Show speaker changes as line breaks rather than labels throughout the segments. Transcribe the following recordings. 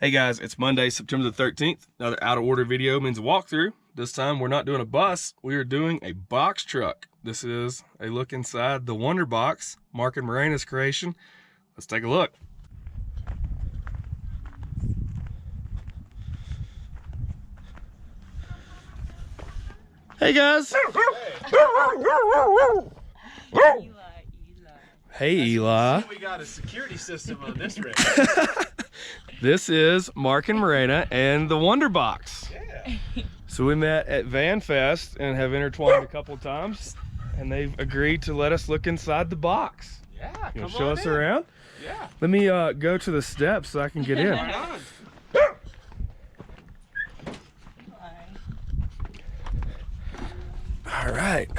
Hey guys, it's Monday, September the 13th. Another out of order video means a walkthrough. This time we're not doing a bus, we are doing a box truck. This is a look inside the Wonder Box, Mark and Morena's creation. Let's take a look. Hey guys. Hey Eli.
We got a security system on this rig.
This is Mark and Morena and the Wonder Box.
Yeah.
So we met at Van Fest and have intertwined a couple times, and they've agreed to let us look inside the box.
Yeah,
You
come
want to show
on
us
in.
around?
Yeah.
Let me go to the steps so I can get in.
Right on.
All right.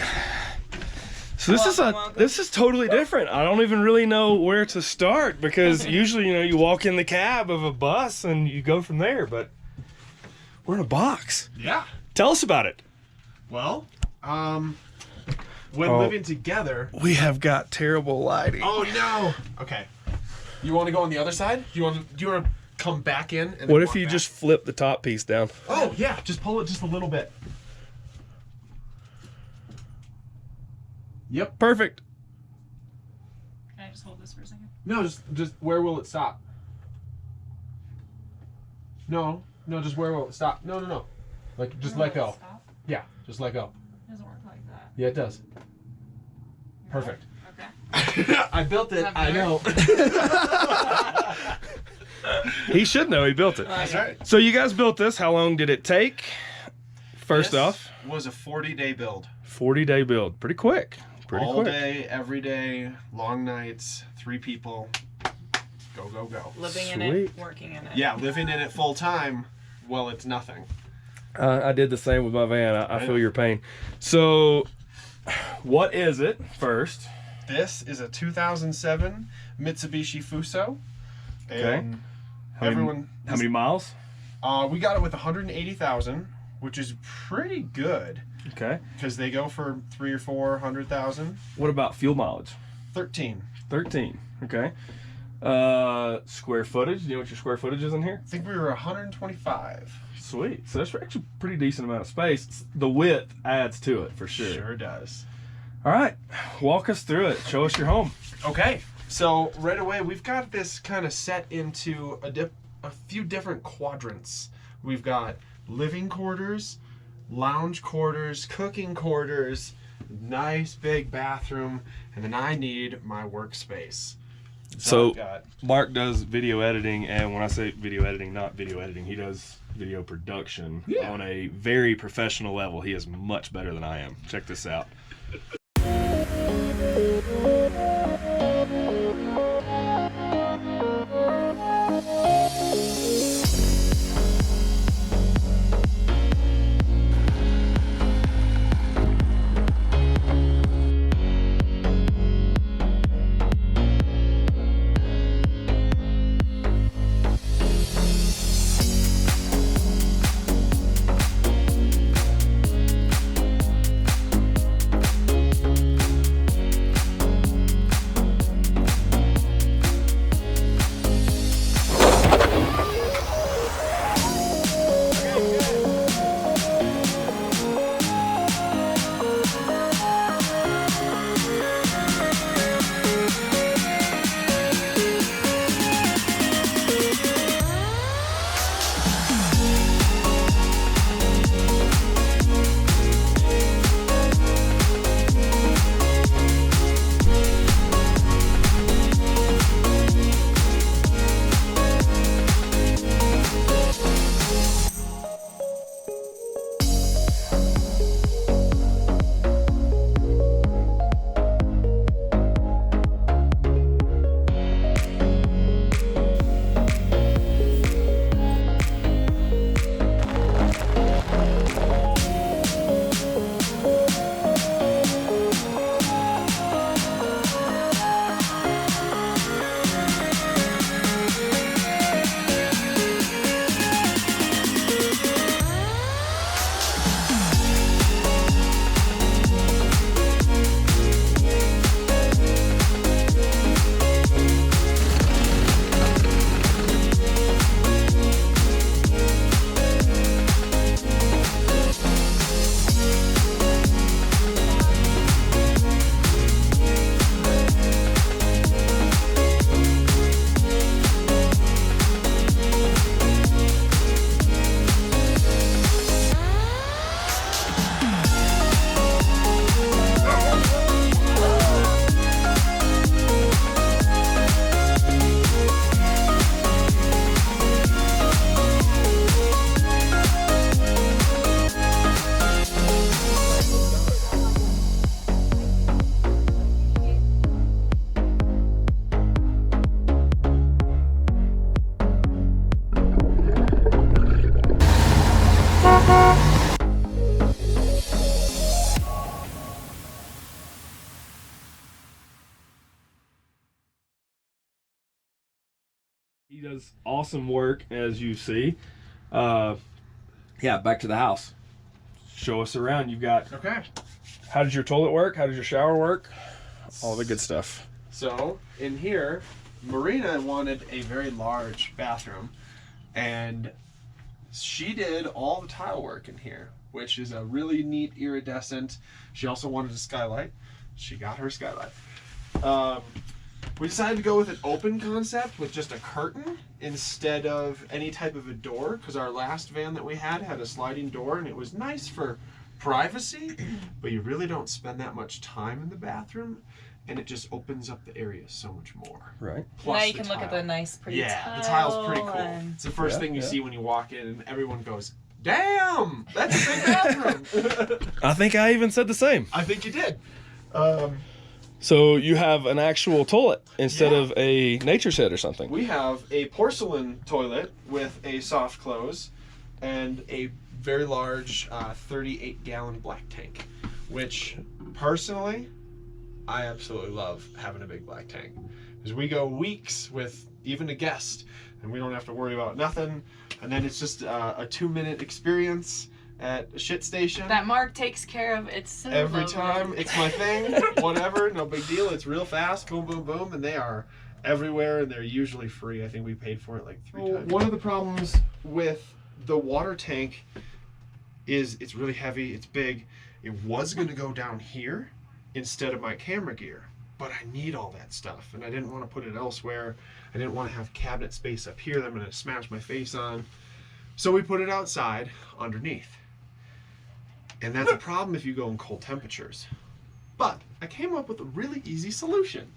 So this is totally different. I don't even really know where to start because usually, you walk in the cab of a bus and you go from there, but we're in a box.
Yeah.
Tell us about it.
Well, when living together.
We have got terrible lighting.
Oh no. Okay. You want to go on the other side? Do you want to come back in? And then
What if
walk
you
back?
just flip the top piece down?
Oh yeah, just pull it just a little bit. Yep.
Perfect.
Can I just hold this for a second?
No, just where will it stop? No, just where will it stop? No. Like just let go.
Stop?
Yeah, just let go.
It doesn't work like that.
Yeah, it does. Perfect.
Okay.
I built it.
Is that
I
better?
know.
He should know he built it.
That's right.
So you guys built this. How long did it take? First
This
off,
was a 40-day build.
40-day build. Pretty quick. Pretty
All
quick.
day, every day, long nights, 3 people. Go, go, go.
Living in
Sweet.
it, working in it.
Yeah, living in it full time. Well, it's nothing.
I did the same with my van. I feel your pain. So, what is it first?
This is a 2007 Mitsubishi Fuso. And
How many miles?
we got it with 180,000, which is pretty good
Okay.
because they go for 300,000 or 400,000.
What about fuel mileage?
13.
13. Okay. Square footage. Do you know what your square footage is in here?
I think we were 125.
Sweet. So that's actually a pretty decent amount of space. The width adds to it for sure.
Sure does.
All right. Walk us through it. Show us your home.
Okay, so right away we've got this kind of set into a few different quadrants. We've got living quarters, lounge quarters, cooking quarters, nice big bathroom, and then I need my workspace.
So
I've got,
Mark does video editing, and when I say video editing, not video editing, he does video production on a very professional level. He is much better than I am. Check this out. Marina's awesome work, as you see. Yeah, back to the house. Show us around. You've got,
Okay.
how does your toilet work? How does your shower work? All the good stuff.
So in here, Marina wanted a very large bathroom, and she did all the tile work in here, which is a really neat iridescent. She also wanted a skylight. She got her skylight. We decided to go with an open concept with just a curtain instead of any type of a door, because our last van that we had a sliding door, and it was nice for privacy, but you really don't spend that much time in the bathroom, and it just opens up the area so much more.
Right.
Plus
now you
the
can look at
tile.
the nice, pretty tile.
Yeah, the tile's pretty cool.
and-
It's the first
Yeah,
thing you
yeah.
see when you walk in, and everyone goes, "Damn, that's a big bathroom."
I think I even said the same.
I think you did.
So you have an actual toilet instead
Yeah.
of a nature set or something.
We have a porcelain toilet with a soft close and a very large 38-gallon black tank, which personally, I absolutely love having a big black tank. Because we go weeks with even a guest, and we don't have to worry about nothing. And then it's just a 2-minute experience at a shit station.
That Mark takes care of. It's so
Every
lovely.
time, it's my thing. Whatever, no big deal. It's real fast, boom, boom, boom, and they are everywhere, and they're usually free. I think we paid for it like 3 times. One of the problems with the water tank is it's really heavy, it's big. It was going to go down here instead of my camera gear, but I need all that stuff, and I didn't want to put it elsewhere. I didn't want to have cabinet space up here that I'm going to smash my face on. So we put it outside underneath. And that's a problem if you go in cold temperatures. But I came up with a really easy solution.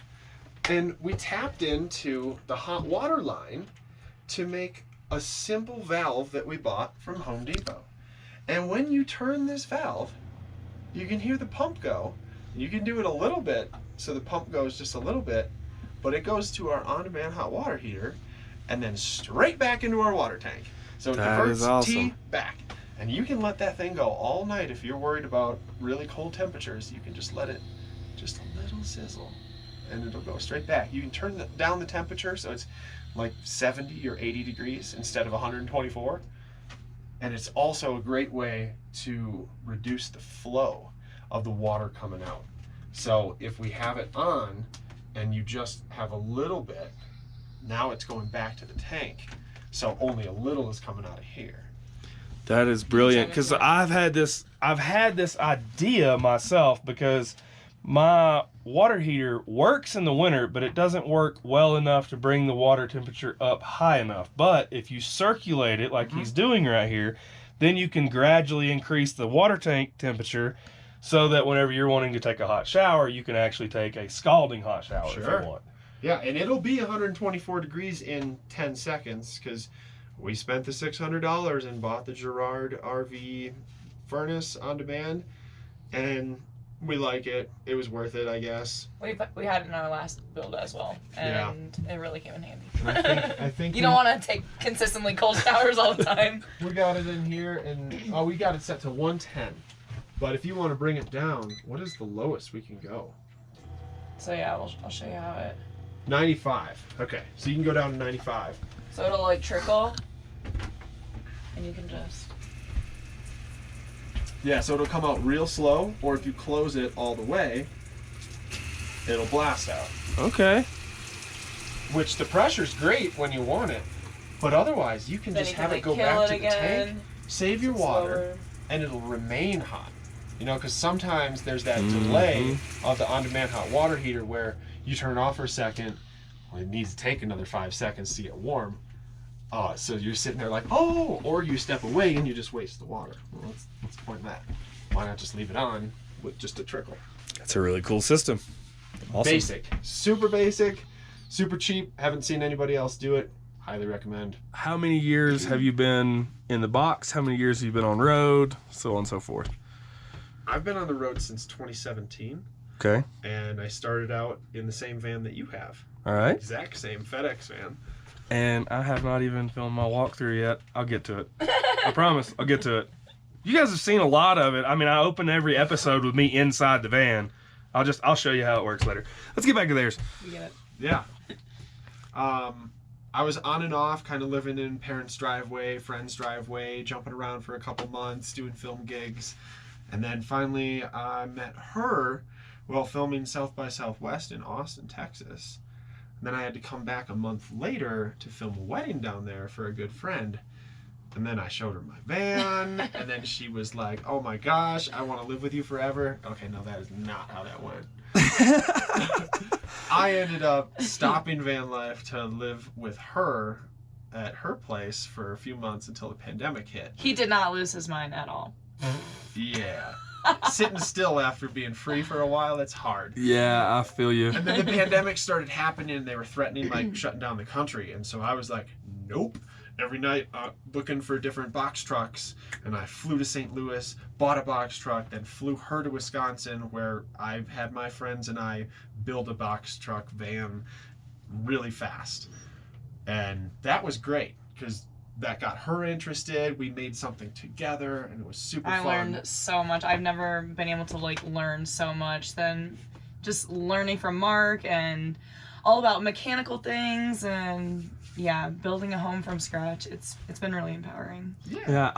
And we tapped into the hot water line to make a simple valve that we bought from Home Depot. And when you turn this valve, you can hear the pump go. You can do it a little bit, so the pump goes just a little bit, but it goes to our on-demand hot water heater and then straight back into our water tank. So it
That
diverts
is awesome.
tea back. And you can let that thing go all night. If you're worried about really cold temperatures, you can just let it just a little sizzle and it'll go straight back. You can turn down the temperature so it's like 70 or 80 degrees instead of 124. And it's also a great way to reduce the flow of the water coming out. So if we have it on and you just have a little bit, now it's going back to the tank. So only a little is coming out of here.
That is brilliant, because I've had this idea myself, because my water heater works in the winter, but it doesn't work well enough to bring the water temperature up high enough. But if you circulate it like he's doing right here, then you can gradually increase the water tank temperature so that whenever you're wanting to take a hot shower, you can actually take a scalding hot shower if
Sure.
you want.
Yeah, and it'll be 124 degrees in 10 seconds because we spent the $600 and bought the Girard RV furnace on demand, and we like it. It was worth it, I guess.
We had it in our last build as well, and it really came in handy.
And I think
You don't want to take consistently cold showers all the time.
we got it in here, and we got it set to 110. But if you want to bring it down, what is the lowest we can go?
So yeah, I'll show you how it.
95. Okay, so you can go down to 95.
So it'll like trickle, and you can just.
Yeah, so it'll come out real slow, or if you close it all the way, it'll blast out.
Okay.
Which the pressure's great when you want it, but otherwise you can
Then
just
you can
have
like
it go
kill
back
it
to the tank,
again.
save your water,
slower.
and it'll remain hot. You know, because sometimes there's that delay of the on-demand hot water heater where you turn it off for a second, well, it needs to take another 5 seconds to get warm. So you're sitting there like, oh, or you step away and you just waste the water. Well, what's the point in that? Why not just leave it on with just a trickle?
That's a really cool system. Awesome.
Basic, super cheap. Haven't seen anybody else do it. Highly recommend.
How many years have you been in the box? How many years have you been on road? So on and so forth.
I've been on the road since 2017,
Okay.
and I started out in the same van that you have.
All right.
Exact same FedEx van.
And I have not even filmed my walkthrough yet. I'll get to it. I promise. I'll get to it. You guys have seen a lot of it. I mean, I open every episode with me inside the van. I'll show you how it works later. Let's get back to theirs.
You get it.
Yeah. I was on and off, kind of living in parents' driveway, friends' driveway, jumping around for a couple months, doing film gigs. And then finally I met her while filming South by Southwest in Austin, Texas. And then I had to come back a month later to film a wedding down there for a good friend. And then I showed her my van, and then she was like, oh my gosh, I want to live with you forever. Okay, no, that is not how that went. I ended up stopping van life to live with her at her place for a few months until the pandemic hit.
He did not lose his mind at all.
Yeah. Sitting still after being free for a while, that's hard.
Yeah, I feel you.
And then the pandemic started happening, and they were threatening, like, shutting down the country. And so I was like, nope. Every night, looking for different box trucks, and I flew to St. Louis, bought a box truck, then flew her to Wisconsin, where I had my friends and I build a box truck van really fast. And that was great, because that got her interested. We made something together, and it was super fun.
I learned so much. I've never been able to like learn so much than just learning from Mark and all about mechanical things and yeah, building a home from scratch. It's been really empowering.
Yeah,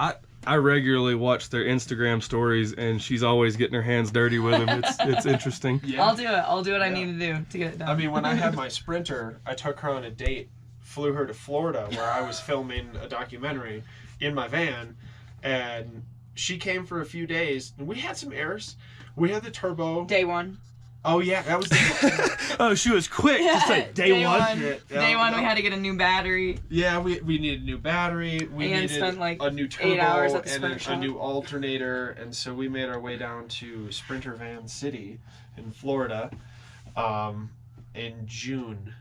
I regularly watch their Instagram stories, and she's always getting her hands dirty with them. It's interesting.
Yeah. I'll do it. I'll do what I need to do to get it done.
I mean, when I had my Sprinter, I took her on a date, flew her to Florida, where I was filming a documentary in my van, and she came for a few days, and we had some errors. We had the turbo.
Day one.
Oh yeah, that was day one.
Oh, she was quick.
Yeah,
Just like day one.
Yeah,
Day one, we had to get a new battery.
Yeah, we needed a new battery. We needed
spent like
a new turbo
8 hours at the
and
sprint
a
shop.
new alternator, and so we made our way down to Sprinter Van City in Florida in June.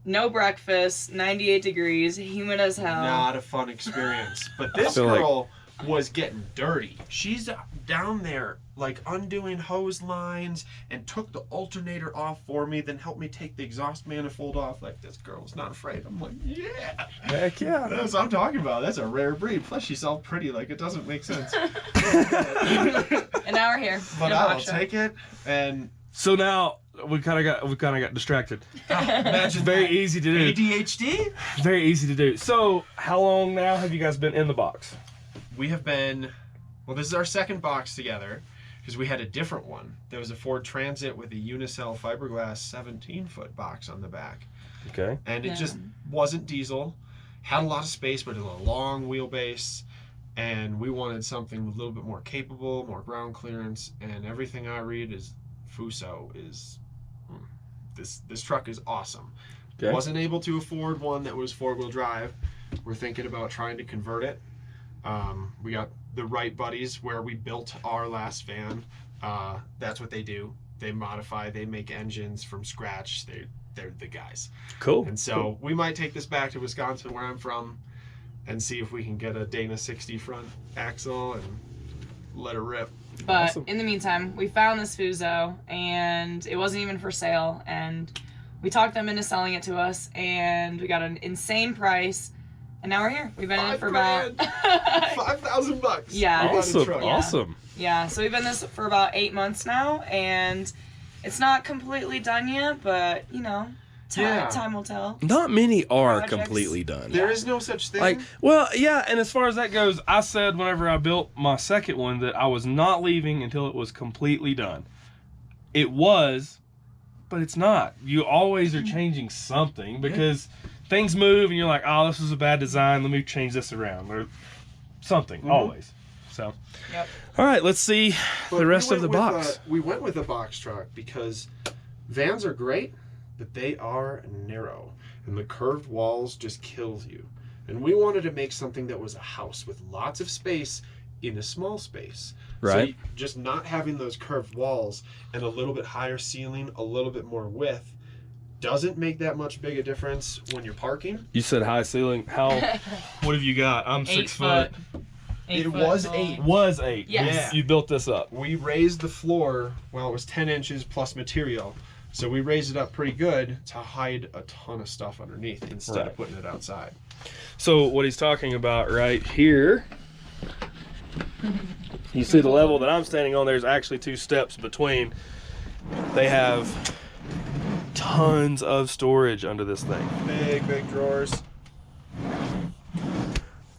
No breakfast, 98 degrees, humid as hell.
Not a fun experience. But this girl was getting dirty. She's down there like undoing hose lines and took the alternator off for me, then helped me take the exhaust manifold off. Like, this girl's not afraid. I'm like, yeah.
Heck yeah.
That's what I'm talking about. That's a rare breed. Plus, she's all pretty. Like, it doesn't make sense.
And now we're here.
But I'll take it. And
so now we kind of got distracted.
imagine
Very
that.
easy to do.
ADHD?
Very easy to do. So how long now have you guys been in the box?
We have been, well, this is our second box together, because we had a different one. There was a Ford Transit with a Unicell fiberglass 17-foot box on the back.
Okay.
And it just wasn't diesel. Had a lot of space, but it was a long wheelbase. And we wanted something a little bit more capable, more ground clearance. And everything I read is Fuso is, this truck is awesome.
Okay.
Wasn't able to afford one that was 4-wheel drive. We're thinking about trying to convert it. We got the right buddies where we built our last van. That's what they do. They modify, they make engines from scratch. They're the guys.
Cool.
And so we might take this back to Wisconsin, where I'm from, and see if we can get a Dana 60 front axle and let her rip.
But
Awesome.
in the meantime, we found this Fuso, and it wasn't even for sale, and we talked them into selling it to us, and we got an insane price, and now we're here. We've been in it for about
$5,000.
Yeah.
Awesome.
truck.
Awesome.
Yeah, so we've been in this for about 8 months now, and it's not completely done yet, but you know, time will tell.
Not many are
Projects.
completely done.
There is no such thing.
Like, well, yeah, and as far as that goes, I said whenever I built my second one that I was not leaving until it was completely done. It was, but it's not. You always are changing something because things move and you're like, oh, this was a bad design. Let me change this around or something, always. So,
Yep.
all right, let's see
But
the rest
we
of the
went
box.
we went with a box truck because vans are great, but they are narrow, and the curved walls just kills you. And we wanted to make something that was a house with lots of space in a small space.
Right.
So just not having those curved walls and a little bit higher ceiling, a little bit more width, doesn't make that much big a difference when you're parking.
You said high ceiling. How? What have you got? I'm
8
6 foot.
It
was 8.
Was 8.
Yes.
You built this up.
We raised the floor, well, it was 10 inches plus material. So we raised it up pretty good to hide a ton of stuff underneath instead of putting it outside.
So what he's talking about right here, you see the level that I'm standing on, there's actually 2 steps between. They have tons of storage under this thing.
Big drawers.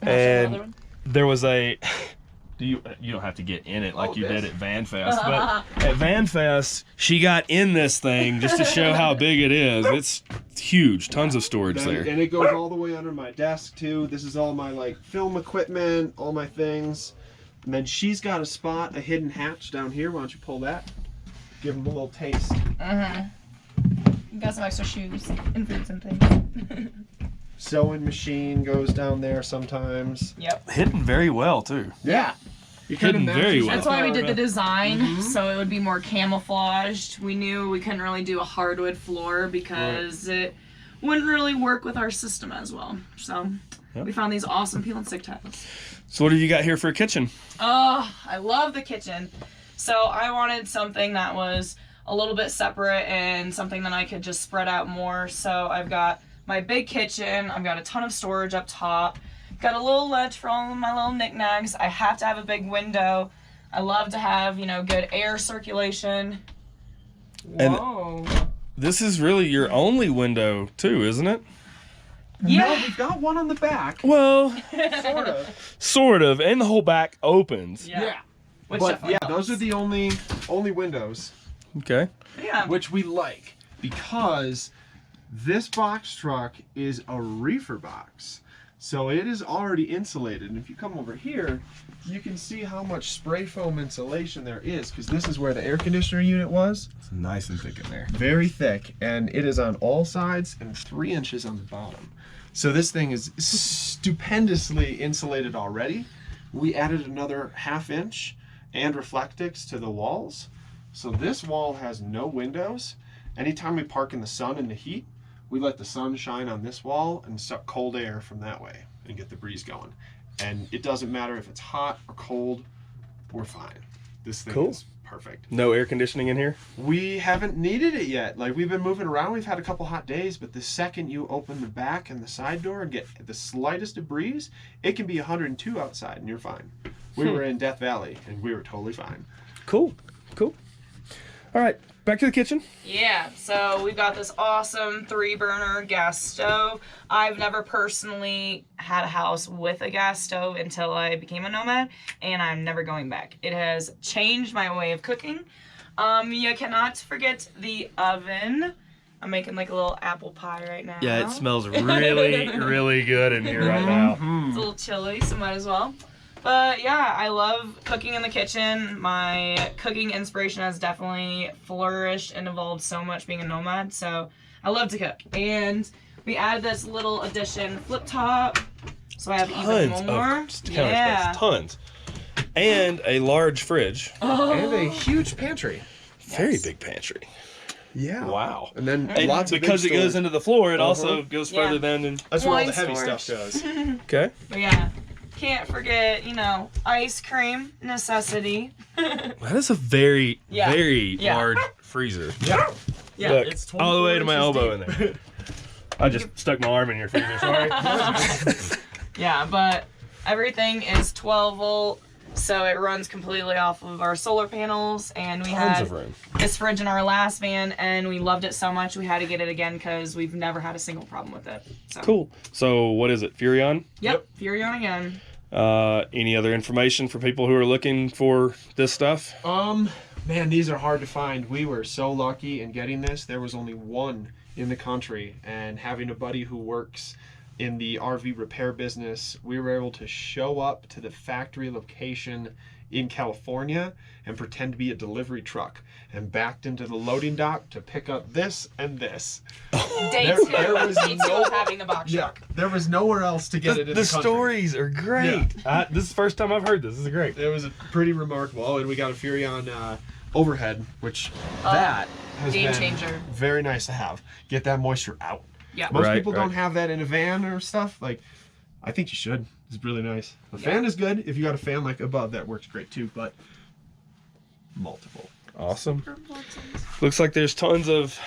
And there was a, you don't have to get in it like you did at Van Fest, but at Van Fest, she got in this thing just to show how big it is. It's huge, tons of storage there.
And it goes all the way under my desk too. This is all my like film equipment, all my things. And then she's got a spot, a hidden hatch down here. Why don't you pull that? Give them a little taste.
You got some extra shoes and foods and things.
Sewing machine goes down there sometimes.
Yep.
Hidden very well too.
Yeah. You
Hidden very well.
That's why we did the design, so it would be more camouflaged. We knew we couldn't really do a hardwood floor because it wouldn't really work with our system as well. So we found these awesome peel and stick tiles.
So what have you got here for a kitchen?
Oh, I love the kitchen. So I wanted something that was a little bit separate and something that I could just spread out more. So I've got my big kitchen. I've got a ton of storage up top. Got a little ledge for all of my little knickknacks. I have to have a big window. I love to have, you know, good air circulation. Whoa.
And this is really your only window too, isn't it?
Yeah.
No, we've got one on the back.
Well,
Sort of.
sort of, and the whole back opens.
Yeah. Which
But
definitely
yeah, those are the only windows.
Okay.
Yeah.
Which we like because this box truck is a reefer box. So it is already insulated. And if you come over here, you can see how much spray foam insulation there is because this is where the air conditioner unit was.
It's nice and thick in there.
Very thick. And it is on all sides and 3 inches on the bottom. So this thing is stupendously insulated already. We added another 1/2 inch and Reflectix to the walls. So this wall has no windows. Anytime we park in the sun and the heat, we let the sun shine on this wall and suck cold air from that way and get the breeze going. And it doesn't matter if it's hot or cold, we're fine. This thing is perfect.
No air conditioning in here?
We haven't needed it yet. Like, we've been moving around. We've had a couple hot days, but the second you open the back and the side door and get the slightest of breeze, it can be 102 outside and you're fine. We were in Death Valley and we were totally fine.
Cool. Cool. All right, back to the kitchen.
Yeah, so we've got this awesome 3-burner gas stove. I've never personally had a house with a gas stove until I became a nomad, and I'm never going back. It has changed my way of cooking. You cannannot forget the oven. I'm making like a little apple pie right now.
Yeah, it smells really, really good in here right now.
It's a little chilly, so might as well. But yeah, I love cooking in the kitchen. My cooking inspiration has definitely flourished and evolved so much being a nomad. So I love to cook. And we added this little addition flip top. So I have even more.
Tons. And a large fridge.
And a huge pantry.
Very big pantry.
Yeah.
Wow.
And then
And
lots of
because it
big
goes
storage.
into the floor, it also goes further than. And,
That's where all
wine
the heavy
storage.
stuff goes.
okay.
But yeah, can't forget, you know, ice cream, necessity.
That is a very, very large freezer.
Yeah.
Yeah.
Look,
It's
all the way to my
24
elbow in
inches
there. I just stuck my arm in your freezer, sorry.
Yeah, but everything is 12 volt, so it runs completely off of our solar panels. And we
Tons
had
of room.
this fridge in our last van, and we loved it so much we had to get it again because we've never had a single problem with it. So.
Cool. So what is it, Furion?
Yep, Furion again.
Any other information for people who are looking for this stuff?
Man, these are hard to find. We were so lucky in getting this. There was only one in the country, and having a buddy who works in the RV repair business, we were able to show up to the factory location in California and pretend to be a delivery truck and backed into the loading dock to pick up this and this.
Day two of having the box truck.
There was nowhere else to get it in the country.
stories are great. This is the first time I've heard this. This is great.
It was pretty remarkable. Oh, and we got a Furion overhead, which that has
game
been
changer.
very nice to have. Get that moisture out.
Yeah.
Most
Right,
people
right.
don't have that in a van or stuff. Like, I think you should. It's really nice. The fan is good. If you got a fan like above, that works great too. But multiple.
Awesome. Looks like there's tons of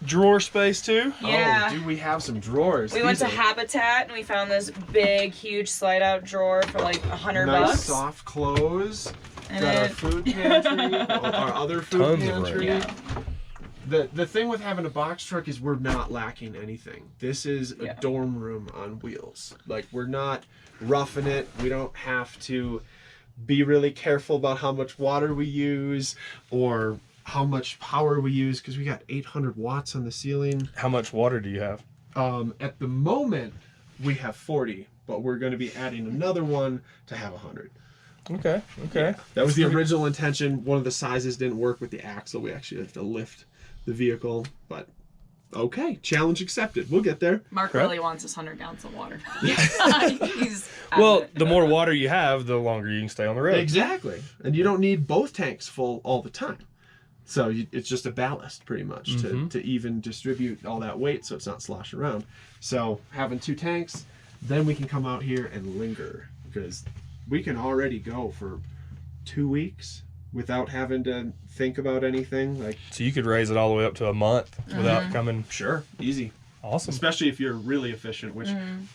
drawer space too.
Yeah.
Oh, do we have some drawers?
We went to
These are
Habitat and we found this big, huge slide-out drawer for like $100
nice
bucks.
soft clothes.
And
Got our
then-
food pantry. Our other food
Tons of room.
pantry.
Yeah.
The thing with having a box truck is we're not lacking anything. This is a
Yeah.
dorm room on wheels. Like, we're not roughing it. We don't have to be really careful about how much water we use or how much power we use, because we got 800 watts on the ceiling.
How much water do you have?
At the moment, we have 40, but we're going to be adding another one to have 100.
Okay. Okay.
That was the original intention. One of the sizes didn't work with the axle. We actually have to lift the vehicle, but okay, challenge accepted. We'll get there.
Mark
Right.
really wants his 100 gallons of water. He's
Well,
adamant.
the more water you have, the longer you can stay on the road.
Exactly. And you don't need both tanks full all the time. So it's just a ballast pretty much to even distribute all that weight so it's not sloshing around. So having 2 tanks, then we can come out here and linger, because we can already go for 2 weeks without having to think about anything. Like,
So you could raise it all the way up to a month without coming.
sure, easy.
Awesome.
Especially if you're really efficient, which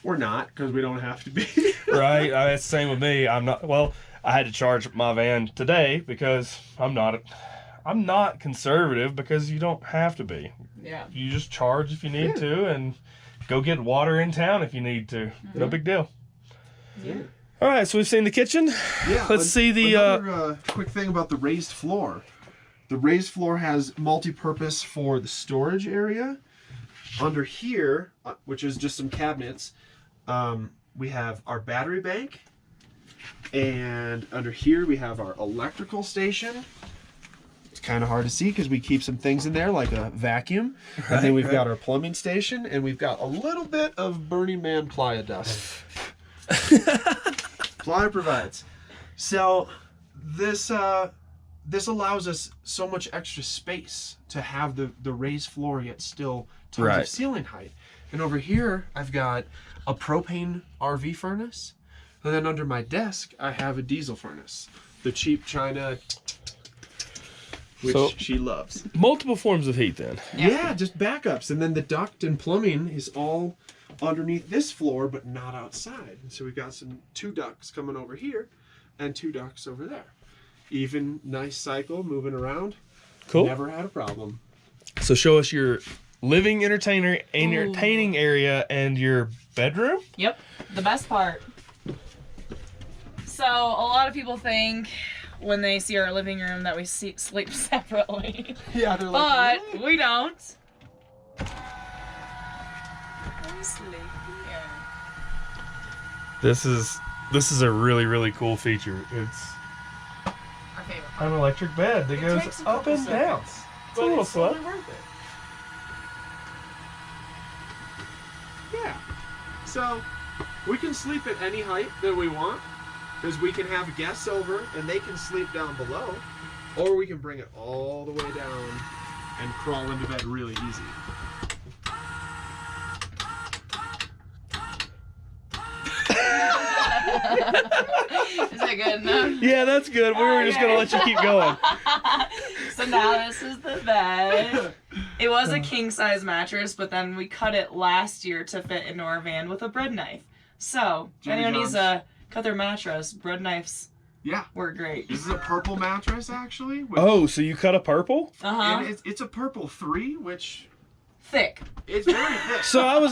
we're not, because we don't have to be.
Right. It's the same with me. I'm not. Well, I had to charge my van today because I'm not conservative, because you don't have to be.
Yeah.
You just charge if you need to, and go get water in town if you need to. No big deal.
Yeah.
All right, so we've seen the kitchen.
Yeah.
Let's see the.
Another quick thing about the raised floor. The raised floor has multi-purpose for the storage area. Under here, which is just some cabinets, we have our battery bank. And under here, we have our electrical station. It's kind of hard to see because we keep some things in there, like a vacuum. And then we've got our plumbing station, and we've got a little bit of Burning Man playa dust. Playa provides. So this allows us so much extra space to have the raised floor yet still tons
Right.
of ceiling height. And over here, I've got a propane RV furnace. And then under my desk, I have a diesel furnace. The cheap China, which
So-
she loves.
Multiple forms of heat then.
Yeah, just backups. And then the duct and plumbing is all underneath this floor, but not outside. And so we've got 2 ducts coming over here and 2 ducts over there. Even nice cycle moving around.
Cool.
Never had a problem.
So show us your living entertaining area and your bedroom.
Yep. The best part. So a lot of people think when they see our living room that we sleep separately,
Yeah, they're
but
"Really?"
we don't. We sleep here.
This is a really cool feature. It's
Our favorite.
an electric bed that
It
goes
takes a
up
couple
and down.
seconds,
It's a little slow.
totally worth it. Yeah. So we can sleep at any height that we want, because we can have guests over and they can sleep down below, or we can bring it all the way down and crawl into bed really easy.
Is that good enough?
Yeah, that's good. We were just gonna let you keep going.
So now this is the bed. It was a king size mattress, but then we cut it last year to fit into our van with a bread knife. So if
Jimmy
anyone needs
John's.
to cut their mattress, bread knives
Yeah.
work great.
This is a purple mattress, actually. Which,
Oh, so you cut a purple?
Uh-huh.
and it's a purple 3, which
Thick.
it's very thick.
So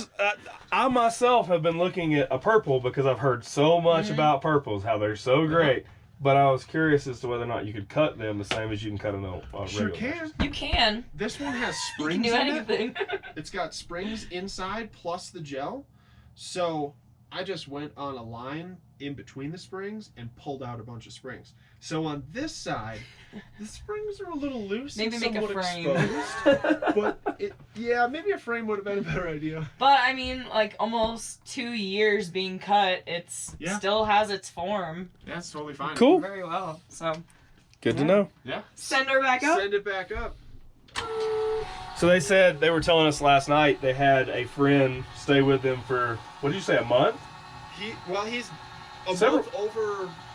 I myself have been looking at a purple because I've heard so much about purples, how they're so great. But I was curious as to whether or not you could cut them the same as you can cut a
Sure
regular
can.
You can.
This one has
You can
springs
do
in it.
anything.
It's got springs inside plus the gel. So I just went on a line in between the springs and pulled out a bunch of springs. So on this side, the springs are a little loose.
Maybe
and
make a
somewhat
frame.
exposed. But maybe a frame would have been a better idea.
But I mean, like almost 2 years being cut, it's
Yeah.
still has its form
That's totally fine.
Cool.
very well. So
Good to know.
Yeah.
send her back up.
Send it back up.
So they said, they were telling us last night they had a friend stay with them for, what did you say, a month?
He's a
Several-
month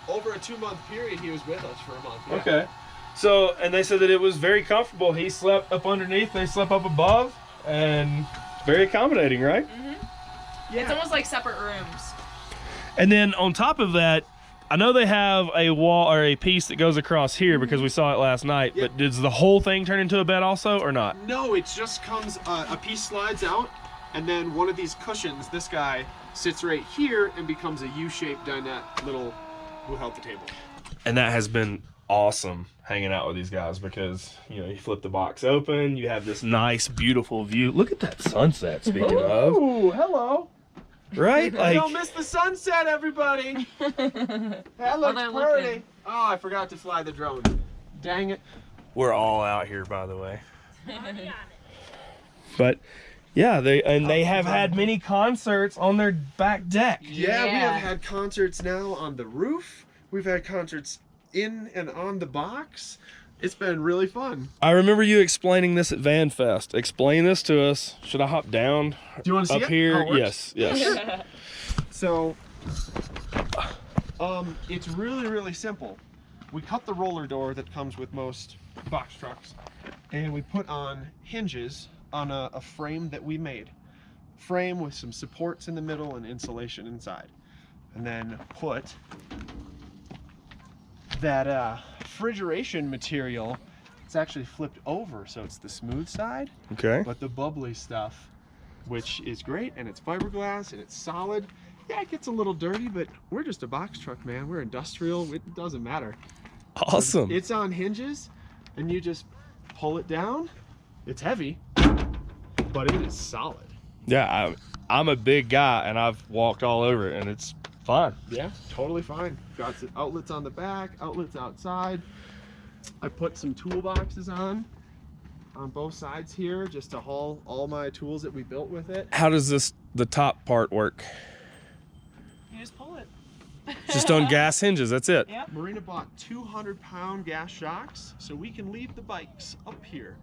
over a 2-month period. He was with us for a month. Yeah.
Okay. So, and they said that it was very comfortable. He slept up underneath, they slept up above, and very accommodating, right?
It's almost like separate rooms.
And then on top of that, I know they have a wall or a piece that goes across here because we saw it last night,
Yeah.
but does the whole thing turn into a bed also or not?
No, it just comes, a piece slides out, and then one of these cushions, this guy, sits right here and becomes a U-shaped dinette little, will help the table.
And that has been awesome hanging out with these guys because, you know, you flip the box open, you have this nice, beautiful view. Look at that sunset, speaking of.
Ooh, hello.
Right? Like,
Don't miss the sunset, everybody. That looks
they're
pretty.
looking.
Oh, I forgot to fly the drone. Dang it.
we're all out here, by the way. But yeah, they have had many concerts on their back deck.
Yeah, we
Yeah.
have had concerts now on the roof. We've had concerts in and on the box. It's been really fun.
I remember you explaining this at Van Fest. Explain this to us. Should I hop down?
Do you want to see
Up
it?
here?
How it works?
Yes.
So, it's really simple. We cut the roller door that comes with most box trucks, and we put on hinges on a frame that we made. Frame with some supports in the middle and insulation inside. And then put that refrigeration material. It's actually flipped over, so it's the smooth side,
Okay.
but the bubbly stuff, which is great, and it's fiberglass and it's solid. Yeah, it gets a little dirty, but we're just a box truck, man. We're industrial. It doesn't matter.
Awesome.
It's on hinges, and you just pull it down. It's heavy, but it is solid.
Yeah, I'm a big guy, and I've walked all over it, and it's fine.
Yeah, totally fine. Got some outlets on the back, outlets outside. I put some toolboxes on both sides here just to haul all my tools that we built with it.
How does the top part work?
You just pull it.
Just on gas hinges, that's it.
Yep.
Marina bought 200-pound gas shocks, so we can leave the bikes up here,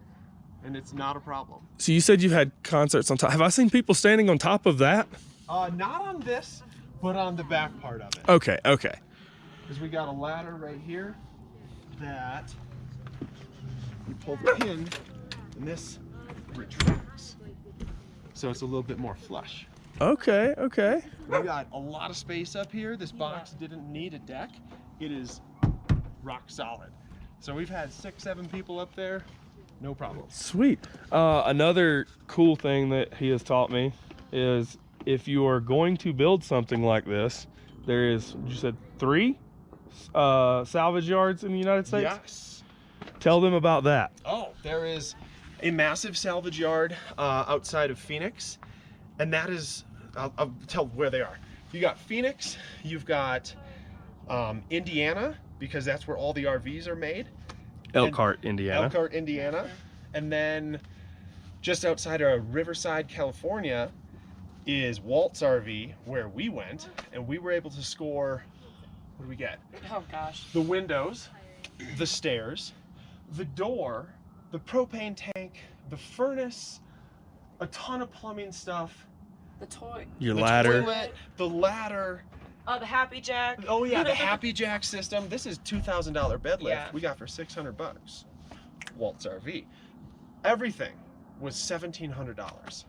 and it's not a problem.
So you said you've had concerts on top. Have I seen people standing on top of that?
Not on this, but on the back part of it.
Okay, okay.
Because we got a ladder right here that you pull the pin, and this retracts. So it's a little bit more flush.
Okay, okay.
We got a lot of space up here. This box didn't need a deck. It is rock solid. So we've had 6-7 people up there, no problem.
Sweet. Another cool thing that he has taught me is if you are going to build something like this, there is, you said 3 salvage yards in the United States?
Yes.
Tell them about that.
Oh, there is a massive salvage yard outside of Phoenix, and that is, I'll tell where they are. You got Phoenix, you've got Indiana, because that's where all the RVs are made.
Elkhart, Indiana.
Elkhart, Indiana. And then just outside of Riverside, California is Walt's RV, where we went, and we were able to score, what do we get?
Oh gosh.
The windows, the stairs, the door, the propane tank, the furnace, a ton of plumbing stuff,
The toy.
Your
the
ladder.
toilet, the ladder.
Oh, the Happy Jack.
Oh yeah, the Happy Jack system. This is $2,000 bed lift.
Yeah.
We got for $600. Walt's RV. Everything was $1,700.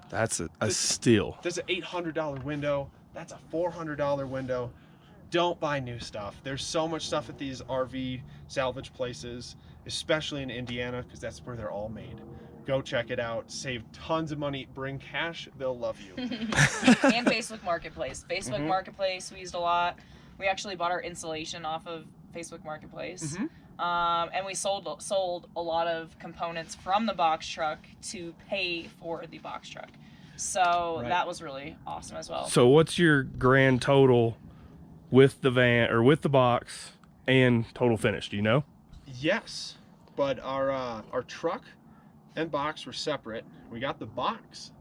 That's a steal.
There's an $800 window. That's a $400 window. Don't buy new stuff. There's so much stuff at these RV salvage places, especially in Indiana, because that's where they're all made. Go check it out. Save tons of money. Bring cash. They'll love you.
And Facebook Marketplace. Facebook
Mhm.
Marketplace we used a lot. We actually bought our insulation off of Facebook Marketplace.
Mhm.
And we sold a lot of components from the box truck to pay for the box truck. So
Right.
that was really awesome as well.
So what's your grand total with the van or with the box and total finish? Do you know?
Yes, but our truck and box were separate. We got the box,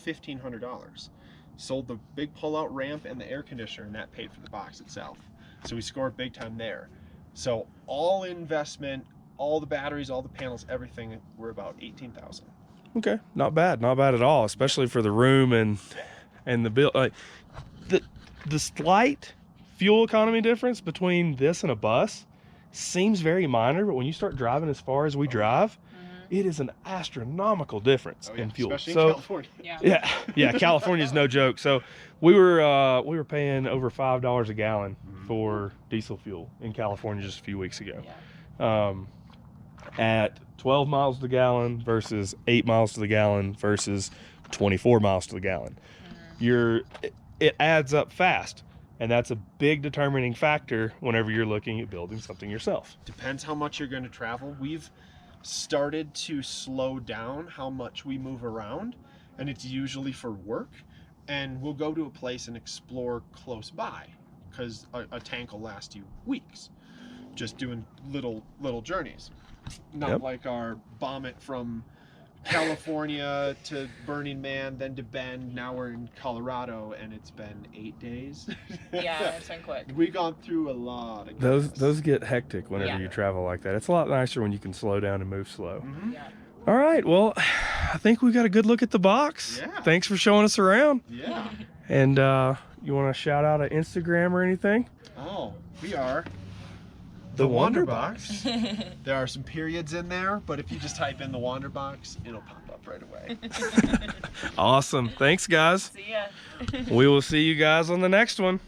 $1,500. Sold the big pull-out ramp and the air conditioner, and that paid for the box itself. So we scored big time there. So all investment, all the batteries, all the panels, everything, were about $18,000.
Okay, not bad at all, especially for the room and the build. Like the slight fuel economy difference between this and a bus seems very minor, but when you start driving as far as we drive, it is an astronomical difference in fuel.
Especially
So
in California.
Yeah.
yeah, California's no joke. So we were paying over $5 a gallon for diesel fuel in California just a few weeks ago.
Yeah.
At 12 miles to the gallon versus 8 miles to the gallon versus 24 miles to the gallon. It adds up fast, and that's a big determining factor whenever you're looking at building something yourself.
Depends how much you're going to travel. We've started to slow down how much we move around, and it's usually for work. And we'll go to a place and explore close by, because a tank will last you weeks, just doing little journeys. Not like our bomb it from California to Burning Man, then to Bend. Now we're in Colorado, and it's been 8 days.
Yeah, it's been quick.
We've gone through a lot of
Those get hectic whenever
Yeah.
you travel like that. It's a lot nicer when you can slow down and move slow.
Yeah.
All right, well, I think we got a good look at the box.
Yeah.
Thanks for showing us around.
Yeah.
And you want to shout out an Instagram or anything?
Oh, we are
The
Wonder
Wonder
Box. There are some periods in there, but if you just type in the Wonder Box, it'll pop up right away.
Awesome. Thanks, guys.
See ya.
We will see you guys on the next one.